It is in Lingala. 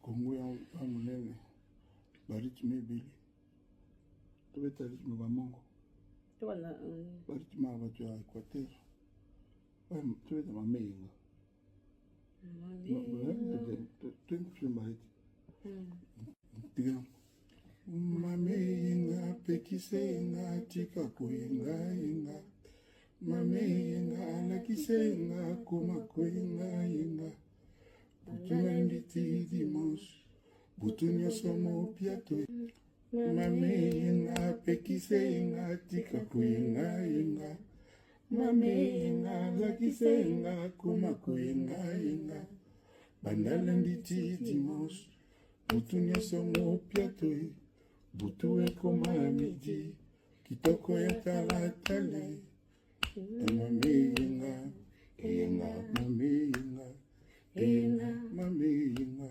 Kongo ya monene baritme ebele tobeta ritme bamongo baritme ya bato ya Équateur tobeta mameyenga mameyenga pekisenga tika koyengayenga mameyenga alakisenga koma koyengayenga butunanditi dimanche butu nyonso mopiato mameyenga pekisenga tika koyengayenga mameyenga alakisenga koma koyengayenga bandala nditi dimanche butu nyonso mopiato butu ekoma midi kitoko ya talatale mameyenga eyenga mameyenga eyenga mameyenga